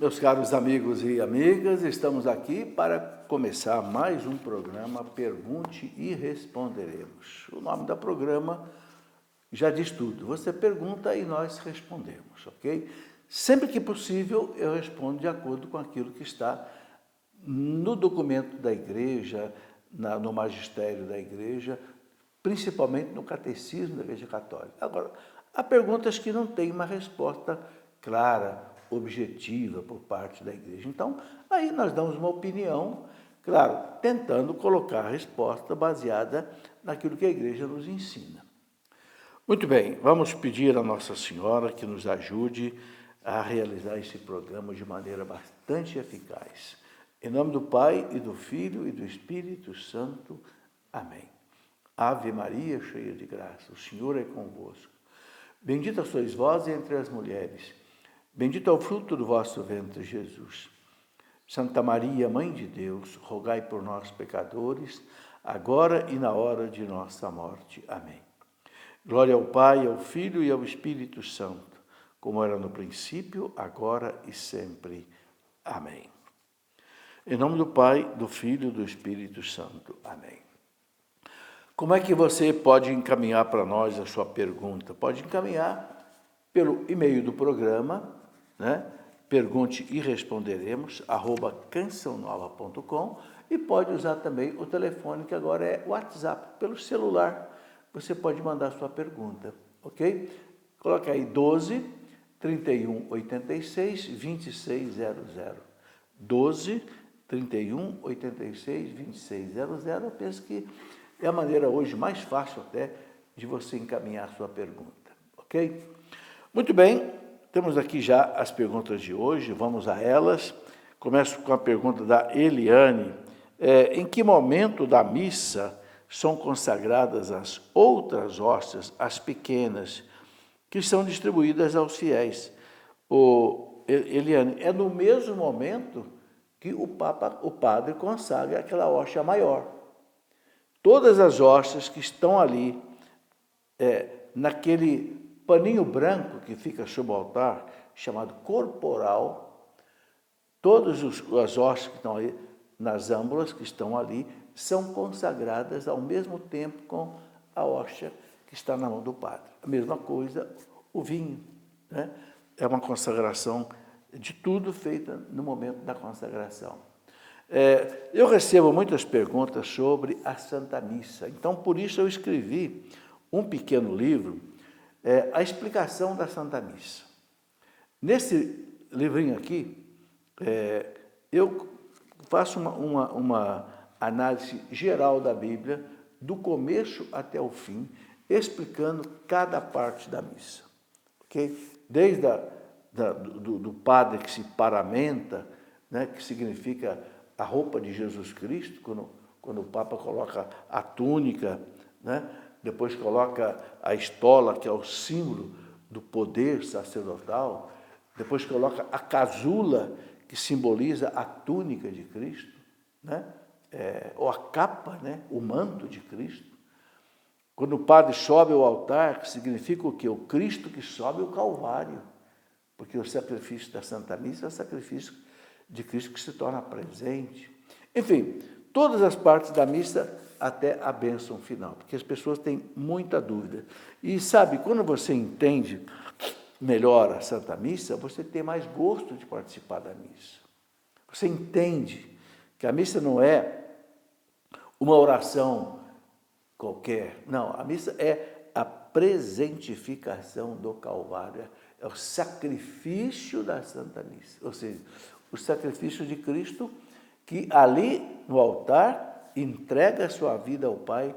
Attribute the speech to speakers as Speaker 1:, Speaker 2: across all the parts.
Speaker 1: Meus caros amigos e amigas, estamos aqui para começar mais um programa Pergunte e Responderemos. O nome do programa já diz tudo. Você pergunta e nós respondemos, ok? Sempre que possível, eu respondo de acordo com aquilo que está no documento da igreja, no magistério da igreja, principalmente no catecismo da Igreja Católica. Agora, há perguntas que não têm uma resposta clara, objetiva por parte da igreja. Então, aí nós damos uma opinião, claro, tentando colocar a resposta baseada naquilo que a igreja nos ensina. Muito bem, vamos pedir a Nossa Senhora que nos ajude a realizar esse programa de maneira bastante eficaz. Em nome do Pai, e do Filho, e do Espírito Santo. Amém. Ave Maria, cheia de graça, o Senhor é convosco. Bendita sois vós entre as mulheres, bendito é o fruto do vosso ventre, Jesus. Santa Maria, Mãe de Deus, rogai por nós, pecadores, agora e na hora de nossa morte. Amém. Glória ao Pai, ao Filho e ao Espírito Santo, como era no princípio, agora e sempre. Amém. Em nome do Pai, do Filho e do Espírito Santo. Amém. Como é que você pode encaminhar para nós a sua pergunta? Pode encaminhar pelo e-mail do programa, né? Pergunte e responderemos, @cançãonova.com, e pode usar também o telefone, que agora é WhatsApp, pelo celular. Você pode mandar a sua pergunta, ok? Coloque aí 12 31 86 2600. 12 31 86 2600. Eu penso que é a maneira hoje mais fácil até de você encaminhar a sua pergunta, ok? Muito bem, temos aqui já as perguntas de hoje, vamos a elas. Começo com a pergunta da Eliane. Em que momento da missa são consagradas as outras hóstias, as pequenas, que são distribuídas aos fiéis? Eliane, é no mesmo momento que o padre consagra aquela hóstia maior. Todas as hóstias que estão ali, naquele paninho branco que fica sob o altar, chamado corporal, todas as hóstias que estão ali, nas âmbulas que estão ali, são consagradas ao mesmo tempo com a hóstia que está na mão do padre. A mesma coisa, o vinho, né? É uma consagração de tudo feita no momento da consagração. Eu recebo muitas perguntas sobre a Santa Missa, então por isso eu escrevi um pequeno livro, a explicação da Santa Missa. Nesse livrinho aqui, eu faço uma análise geral da Bíblia, do começo até o fim, explicando cada parte da missa, ok? Desde do padre que se paramenta, né, que significa a roupa de Jesus Cristo, quando o Papa coloca a túnica, né? Depois coloca a estola, que é o símbolo do poder sacerdotal, depois coloca a casula, que simboliza a túnica de Cristo, né? Ou a capa, né? O manto de Cristo. Quando o padre sobe ao altar, que significa o quê? O Cristo que sobe o Calvário, porque o sacrifício da Santa Missa é o sacrifício de Cristo que se torna presente. Enfim, todas as partes da missa até a bênção final, porque as pessoas têm muita dúvida. E sabe, quando você entende melhor a Santa Missa, você tem mais gosto de participar da missa. Você entende que a missa não é uma oração qualquer, não, a missa é a presentificação do Calvário, é o sacrifício da Santa Missa, ou seja, o sacrifício de Cristo que ali no altar entrega a sua vida ao Pai,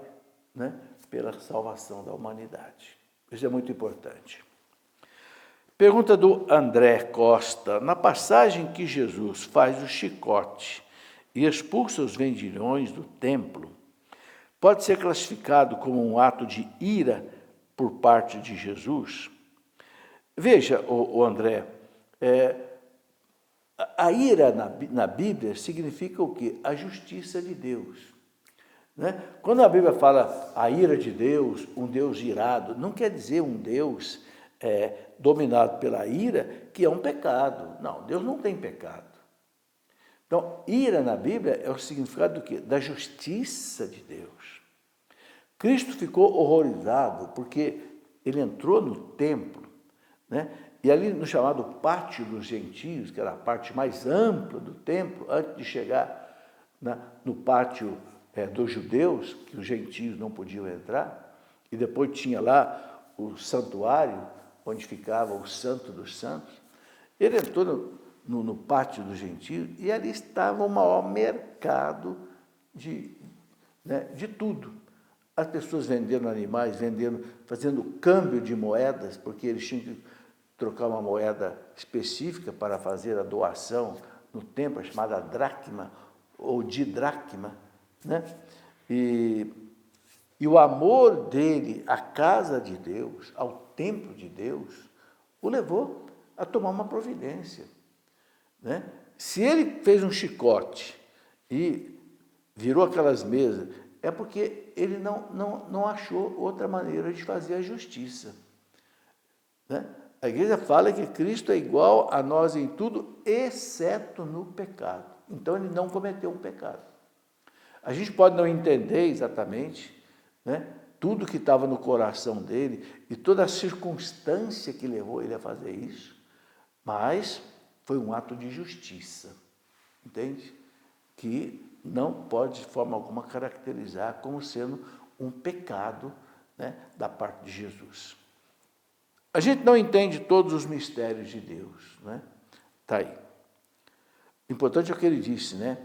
Speaker 1: né, pela salvação da humanidade. Isso é muito importante. Pergunta do André Costa. Na passagem que Jesus faz o chicote e expulsa os vendilhões do templo, pode ser classificado como um ato de ira por parte de Jesus? Veja, o André, a ira na Bíblia significa o quê? A justiça de Deus. Né? Quando a Bíblia fala a ira de Deus, um Deus irado, não quer dizer um Deus dominado pela ira, que é um pecado. Não, Deus não tem pecado. Então, ira na Bíblia é o significado do quê? Da justiça de Deus. Cristo ficou horrorizado porque ele entrou no templo, né? E ali no chamado Pátio dos Gentios, que era a parte mais ampla do templo, antes de chegar no pátio dos judeus, que os gentios não podiam entrar, e depois tinha lá o santuário, onde ficava o Santo dos Santos. Ele entrou no pátio dos gentios e ali estava o maior mercado de tudo. As pessoas vendendo animais, fazendo câmbio de moedas, porque eles tinham que trocar uma moeda específica para fazer a doação no templo, chamada dracma ou didracma, né? E o amor dele à casa de Deus, ao templo de Deus, o levou a tomar uma providência, né? Se ele fez um chicote e virou aquelas mesas, é porque ele não achou outra maneira de fazer a justiça, né? A igreja fala que Cristo é igual a nós em tudo, exceto no pecado. Então, ele não cometeu um pecado. A gente pode não entender exatamente, né, tudo que estava no coração dele e toda a circunstância que levou ele a fazer isso, mas foi um ato de justiça, entende? Que não pode de forma alguma caracterizar como sendo um pecado, né, da parte de Jesus. A gente não entende todos os mistérios de Deus, né? Está aí. O importante é o que ele disse, né?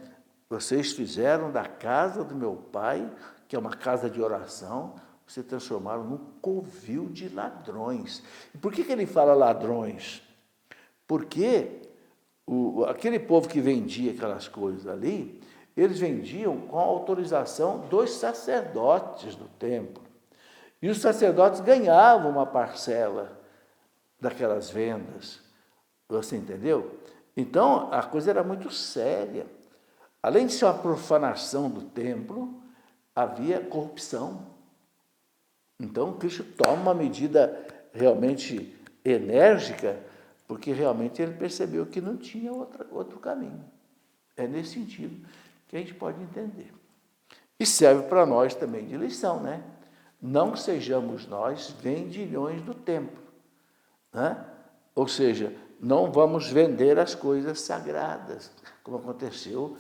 Speaker 1: Vocês fizeram da casa do meu pai, que é uma casa de oração, se transformaram num covil de ladrões. E por que ele fala ladrões? Porque aquele povo que vendia aquelas coisas ali, eles vendiam com a autorização dos sacerdotes do templo. E os sacerdotes ganhavam uma parcela daquelas vendas. Você entendeu? Então, a coisa era muito séria. Além de ser uma profanação do templo, havia corrupção. Então, Cristo toma uma medida realmente enérgica, porque realmente ele percebeu que não tinha outro caminho. É nesse sentido que a gente pode entender. E serve para nós também de lição, né? Não sejamos nós vendilhões do templo, né? Ou seja, não vamos vender as coisas sagradas, como aconteceu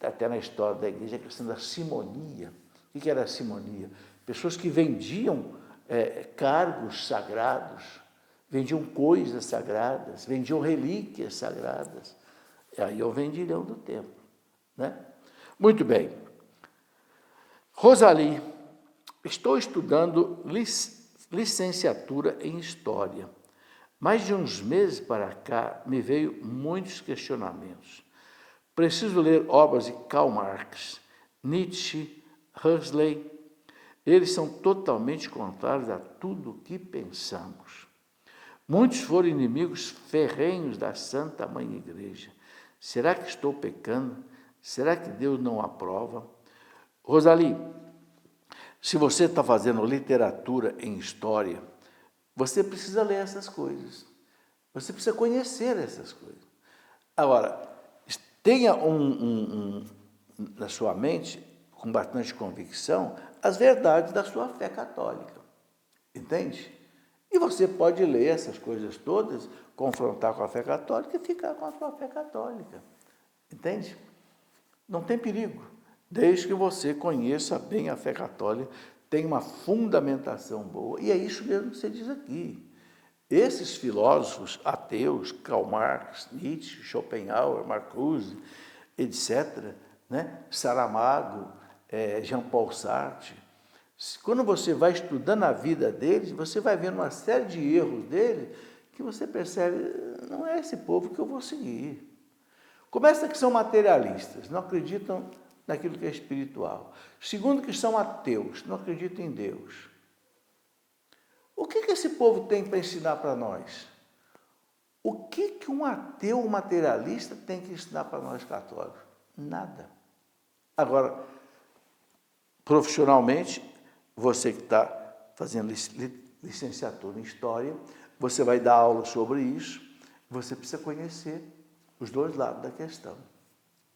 Speaker 1: até na história da igreja, a questão da simonia. O que era a simonia? Pessoas que vendiam cargos sagrados, vendiam coisas sagradas, vendiam relíquias sagradas. E aí é o vendilhão do templo, né? Muito bem. Rosali, estou estudando licenciatura em História. Mais de uns meses para cá, me veio muitos questionamentos. Preciso ler obras de Karl Marx, Nietzsche, Huxley. Eles são totalmente contrários a tudo o que pensamos. Muitos foram inimigos ferrenhos da Santa Mãe Igreja. Será que estou pecando? Será que Deus não aprova? Rosali, se você está fazendo literatura em história, você precisa ler essas coisas. Você precisa conhecer essas coisas. Agora, tenha na sua mente, com bastante convicção, as verdades da sua fé católica. Entende? E você pode ler essas coisas todas, confrontar com a fé católica e ficar com a sua fé católica. Entende? Não tem perigo. Desde que você conheça bem a fé católica, tenha uma fundamentação boa. E é isso mesmo que você diz aqui. Esses filósofos ateus, Karl Marx, Nietzsche, Schopenhauer, Marcuse, etc., né? Saramago, Jean-Paul Sartre, quando você vai estudando a vida deles, você vai vendo uma série de erros deles que você percebe, não é esse povo que eu vou seguir. Começa que são materialistas, não acreditam naquilo que é espiritual. Segundo, que são ateus, não acreditam em Deus. O que esse povo tem para ensinar para nós? O que um ateu materialista tem que ensinar para nós católicos? Nada. Agora, profissionalmente, você que está fazendo licenciatura em História, você vai dar aula sobre isso, você precisa conhecer os dois lados da questão.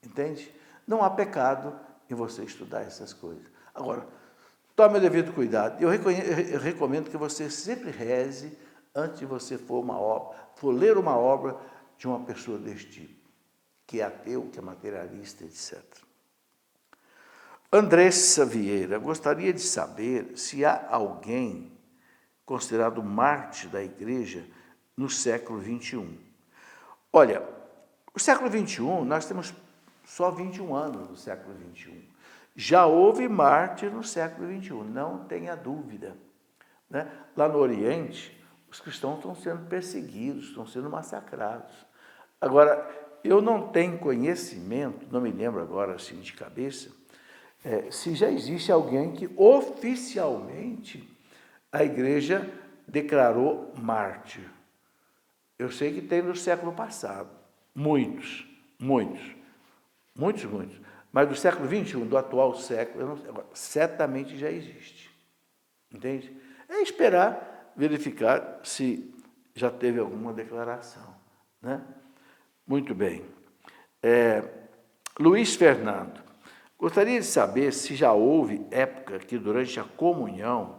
Speaker 1: Entende? Não há pecado em você estudar essas coisas. Agora, tome o devido cuidado. Eu recomendo que você sempre reze antes de você for ler uma obra de uma pessoa deste tipo, que é ateu, que é materialista, etc. Andressa Vieira, gostaria de saber se há alguém considerado mártir da igreja no século XXI. Olha, o século XXI, nós temos só 21 anos no século XXI. Já houve mártir no século XXI, não tenha dúvida. Né? Lá no Oriente, os cristãos estão sendo perseguidos, estão sendo massacrados. Agora, eu não tenho conhecimento, não me lembro agora assim de cabeça, se já existe alguém que oficialmente a igreja declarou mártir. Eu sei que tem no século passado, muitos. Mas do século XXI, do atual século, eu não sei, agora, certamente já existe. Entende? É esperar verificar se já teve alguma declaração. Né? Muito bem. Luiz Fernando, gostaria de saber se já houve época que durante a comunhão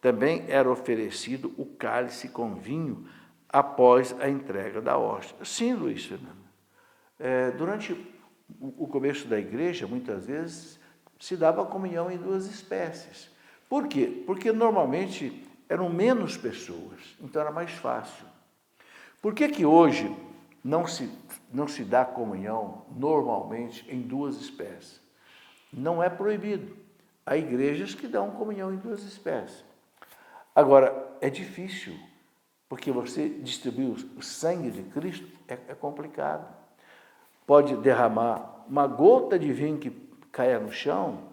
Speaker 1: também era oferecido o cálice com vinho após a entrega da hóstia. Sim, Luiz Fernando. Durante o começo da igreja, muitas vezes, se dava a comunhão em duas espécies. Por quê? Porque normalmente eram menos pessoas, então era mais fácil. Por que hoje não se dá comunhão normalmente em duas espécies? Não é proibido. Há igrejas que dão comunhão em duas espécies. Agora, é difícil, porque você distribuir o sangue de Cristo é complicado. Pode derramar uma gota de vinho que caia no chão,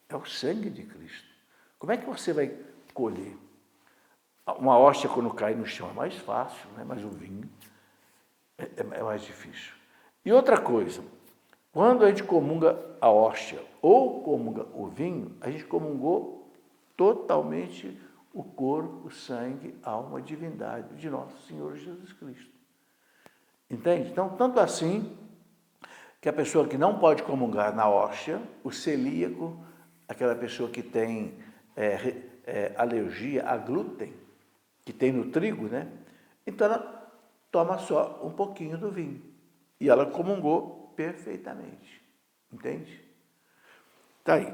Speaker 1: é o sangue de Cristo. Como é que você vai colher? Uma hóstia, quando cai no chão, é mais fácil, né? Mas o vinho é mais difícil. E outra coisa, quando a gente comunga a hóstia ou comunga o vinho, a gente comungou totalmente o corpo, o sangue, a alma, a divindade de nosso Senhor Jesus Cristo. Entende? Então, tanto assim, que a pessoa que não pode comungar na hóstia, o celíaco, aquela pessoa que tem alergia a glúten, que tem no trigo, né? Então ela toma só um pouquinho do vinho. E ela comungou perfeitamente. Entende? Está aí.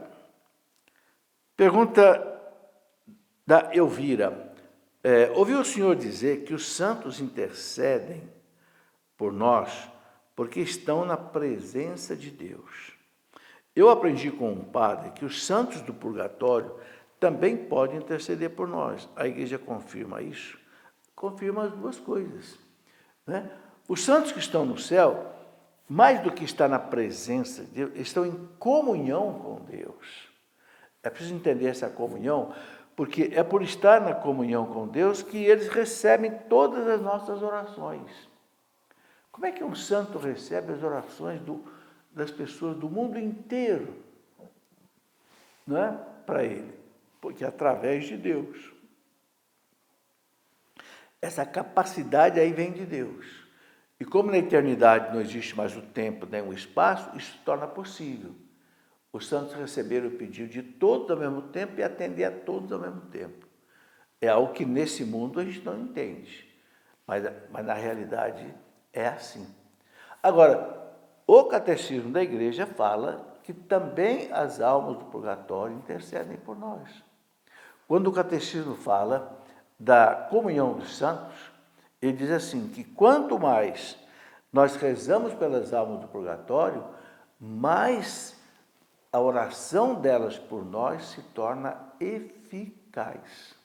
Speaker 1: Pergunta da Elvira. Ouviu o senhor dizer que os santos intercedem por nós porque estão na presença de Deus. Eu aprendi com um padre que os santos do purgatório também podem interceder por nós. A igreja confirma isso? Confirma as duas coisas. Né? Os santos que estão no céu, mais do que estar na presença de Deus, estão em comunhão com Deus. É preciso entender essa comunhão, porque é por estar na comunhão com Deus que eles recebem todas as nossas orações. Como é que um santo recebe as orações das pessoas do mundo inteiro? Não é? Para ele. Porque é através de Deus. Essa capacidade aí vem de Deus. E como na eternidade não existe mais o tempo nem o espaço, isso se torna possível. Os santos receberam o pedido de todos ao mesmo tempo e atender a todos ao mesmo tempo. É algo que nesse mundo a gente não entende. Mas na realidade é assim. Agora, o catecismo da igreja fala que também as almas do purgatório intercedem por nós. Quando o catecismo fala da comunhão dos santos, ele diz assim, que quanto mais nós rezamos pelas almas do purgatório, mais a oração delas por nós se torna eficaz.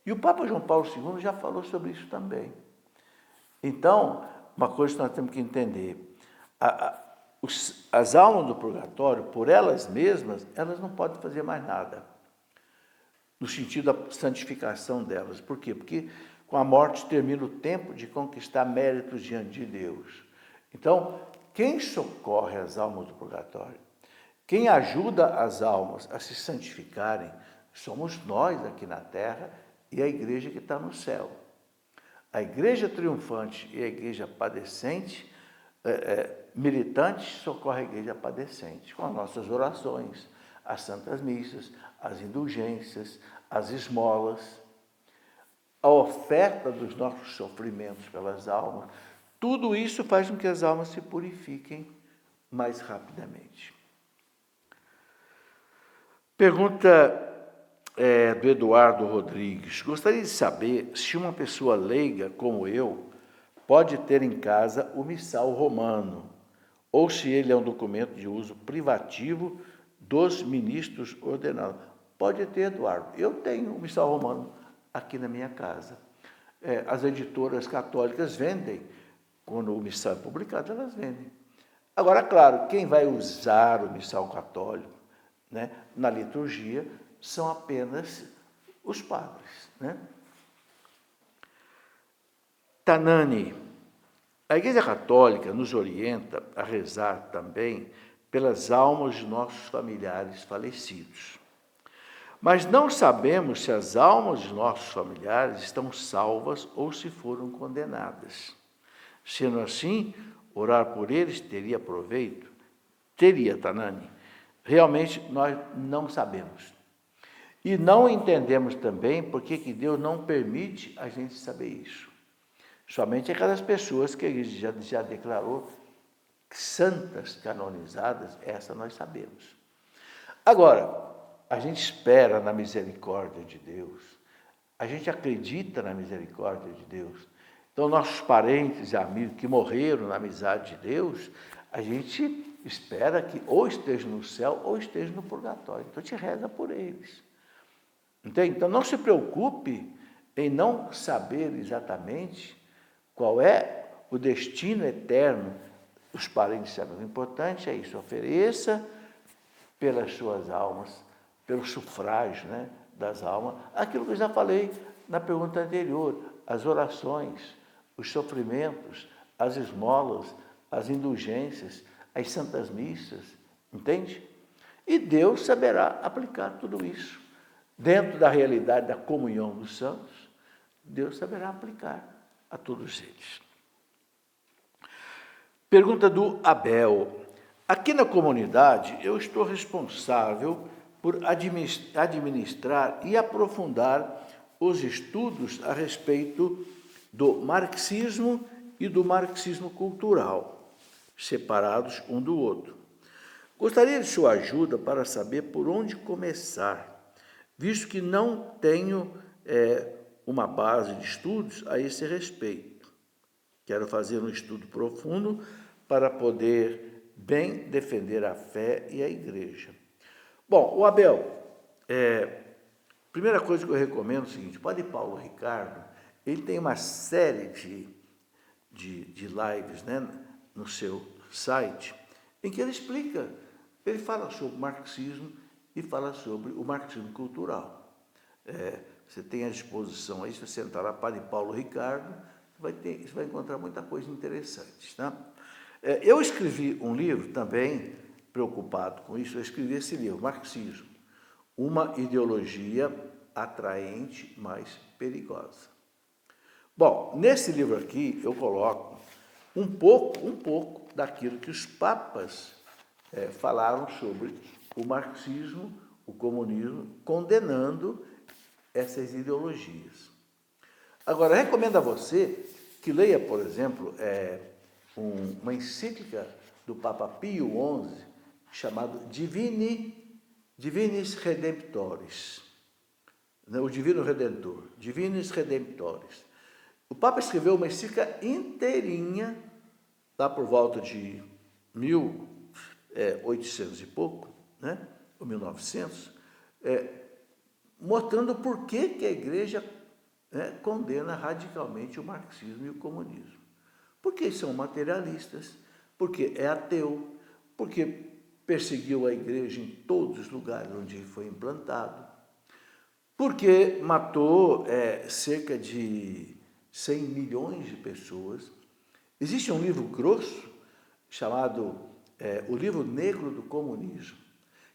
Speaker 1: E o Papa João Paulo II já falou sobre isso também. Então, uma coisa que nós temos que entender, as almas do purgatório, por elas mesmas, elas não podem fazer mais nada, no sentido da santificação delas. Por quê? Porque com a morte termina o tempo de conquistar méritos diante de Deus. Então, quem socorre as almas do purgatório, quem ajuda as almas a se santificarem, somos nós aqui na Terra e a igreja que está no céu. A igreja triunfante e a igreja padecente, militante, socorre a igreja padecente, com as nossas orações, as santas missas, as indulgências, as esmolas, a oferta dos nossos sofrimentos pelas almas. Tudo isso faz com que as almas se purifiquem mais rapidamente. Pergunta do Eduardo Rodrigues. Gostaria de saber se uma pessoa leiga como eu pode ter em casa o missal romano, ou se ele é um documento de uso privativo dos ministros ordenados. Pode ter, Eduardo. Eu tenho o missal romano aqui na minha casa. As editoras católicas vendem, quando o missal é publicado, elas vendem. Agora, claro, quem vai usar o missal católico, né, na liturgia são apenas os padres. Né? Tanani, a Igreja Católica nos orienta a rezar também pelas almas de nossos familiares falecidos. Mas não sabemos se as almas de nossos familiares estão salvas ou se foram condenadas. Sendo assim, orar por eles teria proveito? Teria, Tanani. Realmente, nós não sabemos. E não entendemos também por que Deus não permite a gente saber isso. Somente aquelas pessoas que ele já declarou santas, canonizadas, essa nós sabemos. Agora, a gente espera na misericórdia de Deus, a gente acredita na misericórdia de Deus. Então, nossos parentes e amigos que morreram na amizade de Deus, a gente espera que ou esteja no céu ou esteja no purgatório. Então, a gente reza por eles. Entende? Então, não se preocupe em não saber exatamente qual é o destino eterno dos parentes sabem. O importante é isso, ofereça pelas suas almas, pelo sufrágio, né, das almas, aquilo que eu já falei na pergunta anterior, as orações, os sofrimentos, as esmolas, as indulgências, as santas missas, entende? E Deus saberá aplicar tudo isso. Dentro da realidade da comunhão dos santos, Deus saberá aplicar a todos eles. Pergunta do Abel. Aqui na comunidade, eu estou responsável por administrar e aprofundar os estudos a respeito do marxismo e do marxismo cultural, separados um do outro. Gostaria de sua ajuda para saber por onde começar, visto que não tenho uma base de estudos a esse respeito. Quero fazer um estudo profundo para poder bem defender a fé e a igreja. Bom, o Abel, primeira coisa que eu recomendo é o seguinte, o Padre Paulo Ricardo, ele tem uma série de lives, né, no seu site, em que ele explica, ele fala sobre o marxismo e fala sobre o marxismo cultural. Você tem à disposição aí, se você entrar lá, Padre Paulo Ricardo, você vai encontrar muita coisa interessante. Tá? Eu escrevi um livro também, preocupado com isso, eu escrevi esse livro, Marxismo, uma ideologia atraente, mas perigosa. Bom, nesse livro aqui eu coloco um pouco daquilo que os papas falaram sobre o marxismo, o comunismo, condenando essas ideologias. Agora, recomendo a você que leia, por exemplo, uma encíclica do Papa Pio XI, chamado Divinis Redemptoris, o Divino Redentor, Divinis Redemptoris. O Papa escreveu uma encíclica inteirinha, lá por volta de 1800 e pouco, né, ou 1900, mostrando por que a igreja condena radicalmente o marxismo e o comunismo. Porque são materialistas, porque é ateu, porque perseguiu a igreja em todos os lugares onde foi implantado, porque matou cerca de 100 milhões de pessoas. Existe um livro grosso chamado O Livro Negro do Comunismo.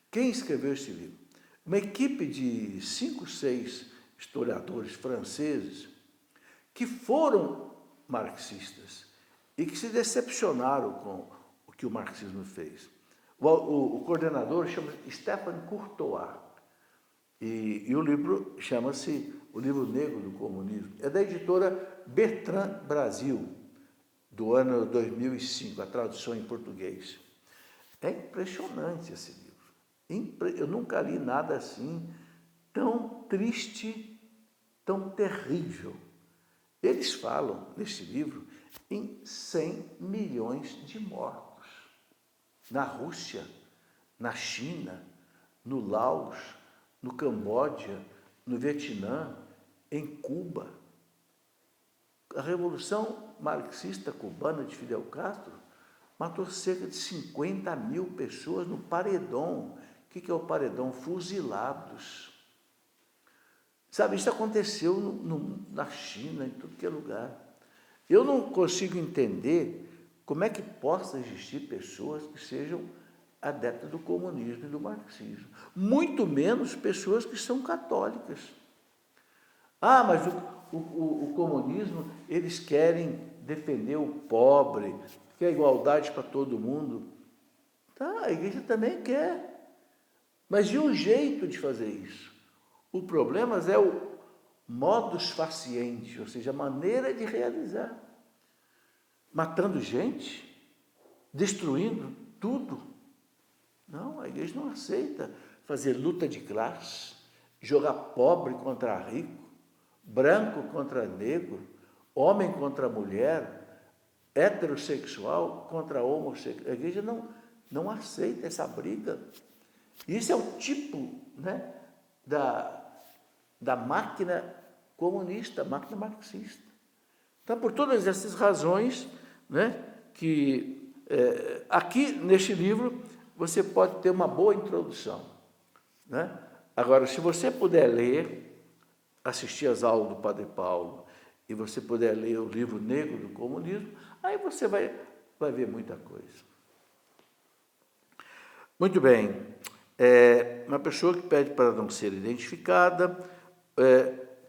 Speaker 1: Quem escreveu esse livro? Uma equipe de 5, 6 historiadores franceses, que foram marxistas e que se decepcionaram com o que o marxismo fez. O coordenador chama Stéphane Courtois, e o livro chama-se O Livro Negro do Comunismo. É da editora Bertrand Brasil, do ano 2005, a tradução em português. É impressionante esse livro. Eu nunca li nada assim, tão triste, tão terrível. Eles falam, nesse livro, em 100 milhões de mortos. Na Rússia, na China, no Laos, no Camboja, no Vietnã, em Cuba. A Revolução Marxista Cubana de Fidel Castro matou cerca de 50 mil pessoas no paredão. O que é o paredão? Fuzilados. Sabe, isso aconteceu na China, em tudo que é lugar. Eu não consigo entender como é que possa existir pessoas que sejam adeptas do comunismo e do marxismo. Muito menos pessoas que são católicas. Ah, mas o comunismo, eles querem defender o pobre, quer igualdade para todo mundo. Tá, a igreja também quer. Mas de um jeito de fazer isso. O problema é o modus facienti, ou seja, a maneira de realizar. Matando gente, destruindo tudo. Não, a igreja não aceita fazer luta de classe, jogar pobre contra rico, branco contra negro, homem contra mulher, heterossexual contra homossexual. A igreja não aceita essa briga. Isso é o tipo, né, da máquina comunista, máquina marxista. Então, por todas essas razões, né, que aqui neste livro você pode ter uma boa introdução, né? Agora, se você puder ler, assistir às aulas do Padre Paulo, e você puder ler o livro Negro do Comunismo, aí você vai ver muita coisa. Muito bem. Uma pessoa que pede para não ser identificada,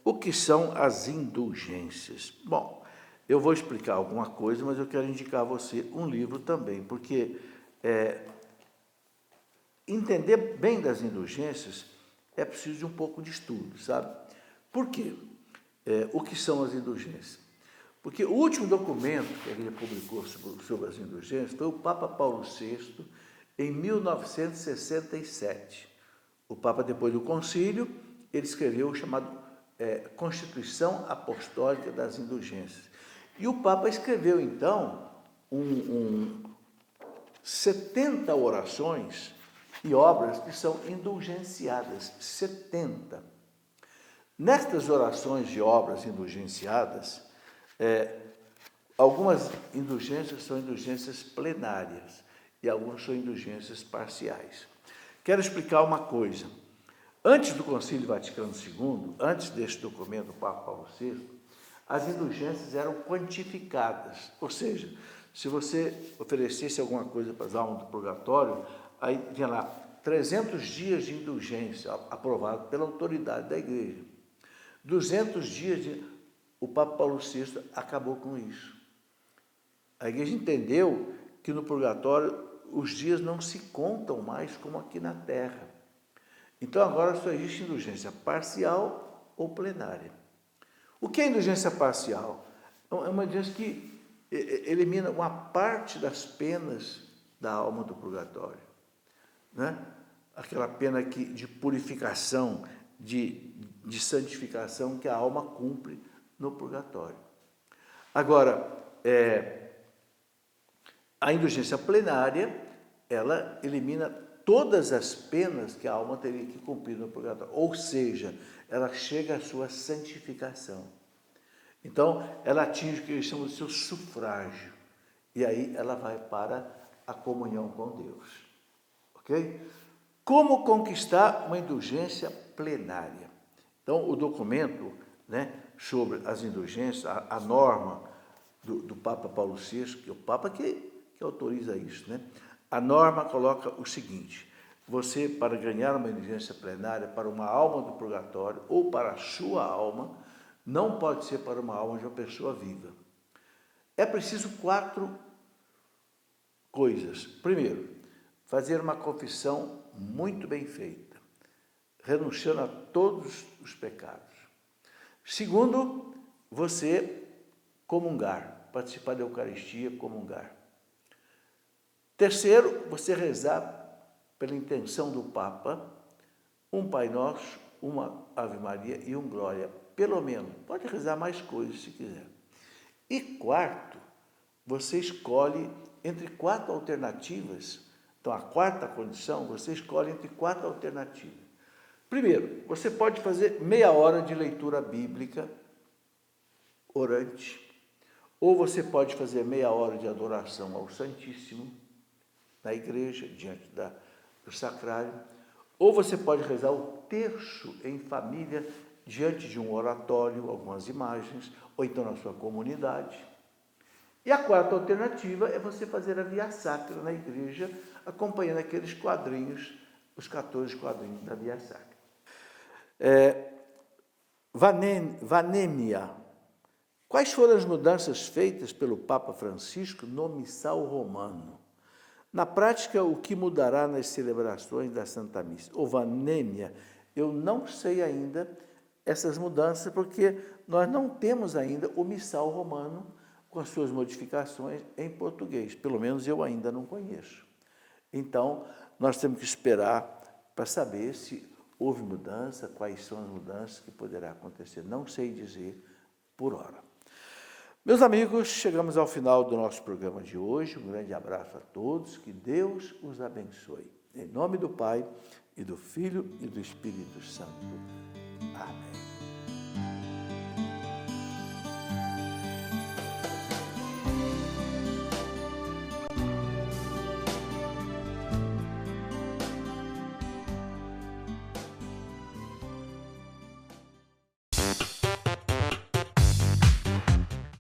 Speaker 1: o que são as indulgências? Bom, eu vou explicar alguma coisa, mas eu quero indicar a você um livro também, porque entender bem das indulgências é preciso de um pouco de estudo, sabe? Por quê? O que são as indulgências? Porque o último documento que a Igreja publicou sobre as indulgências foi o Papa Paulo VI, em 1967. O Papa, depois do concílio, ele escreveu o chamado Constituição Apostólica das Indulgências. E o Papa escreveu, então, 70 orações e obras que são indulgenciadas, 70. Nestas orações e obras indulgenciadas, algumas indulgências são indulgências plenárias e algumas são indulgências parciais. Quero explicar uma coisa. Antes do Concílio Vaticano II, antes deste documento do Papa Paulo VI, as indulgências eram quantificadas, ou seja, se você oferecesse alguma coisa para as almas do purgatório, aí tinha lá 300 dias de indulgência, aprovado pela autoridade da igreja. 200 dias de... O Papa Paulo VI acabou com isso. A igreja entendeu que no purgatório os dias não se contam mais como aqui na Terra. Então agora só existe indulgência parcial ou plenária. O que é indulgência parcial? É uma indulgência que elimina uma parte das penas da alma do purgatório, né? Aquela pena de purificação, de santificação que a alma cumpre no purgatório. Agora, a indulgência plenária, ela elimina todas as penas que a alma teria que cumprir no purgatório, ou seja, ela chega à sua santificação. Então, ela atinge o que eles chamam de seu sufrágio, e aí ela vai para a comunhão com Deus. Ok? Como conquistar uma indulgência plenária? Então, o documento, né, sobre as indulgências, a norma do Papa Paulo VI, que é o Papa que autoriza isso, né? A norma coloca o seguinte: você, para ganhar uma indulgência plenária para uma alma do purgatório ou para a sua alma, não pode ser para uma alma de uma pessoa viva. É preciso 4 coisas. Primeiro, fazer uma confissão muito bem feita, renunciando a todos os pecados. Segundo, você comungar, participar da Eucaristia, comungar. Terceiro, você rezar pela intenção do Papa, um Pai Nosso, uma Ave Maria e um Glória, pelo menos. Pode rezar mais coisas se quiser. E quarto, você escolhe entre 4 alternativas. Então, a quarta condição, você escolhe entre 4 alternativas. Primeiro, você pode fazer meia hora de leitura bíblica orante, ou você pode fazer meia hora de adoração ao Santíssimo na igreja, diante do sacrário, ou você pode rezar o terço em família, diante de um oratório, algumas imagens, ou então na sua comunidade. E a quarta alternativa é você fazer a Via Sacra na igreja, acompanhando aqueles quadrinhos, os 14 quadrinhos da Via Sacra. Vanêmia. Quais foram as mudanças feitas pelo Papa Francisco no missal romano? Na prática, o que mudará nas celebrações da Santa Missa? Ou vanêmia, eu não sei ainda essas mudanças, porque nós não temos ainda o missal romano com as suas modificações em português. Pelo menos eu ainda não conheço. Então, nós temos que esperar para saber se houve mudança, quais são as mudanças que poderá acontecer. Não sei dizer por hora. Meus amigos, chegamos ao final do nosso programa de hoje. Um grande abraço a todos, que Deus os abençoe. Em nome do Pai, e do Filho, e do Espírito Santo. Amém.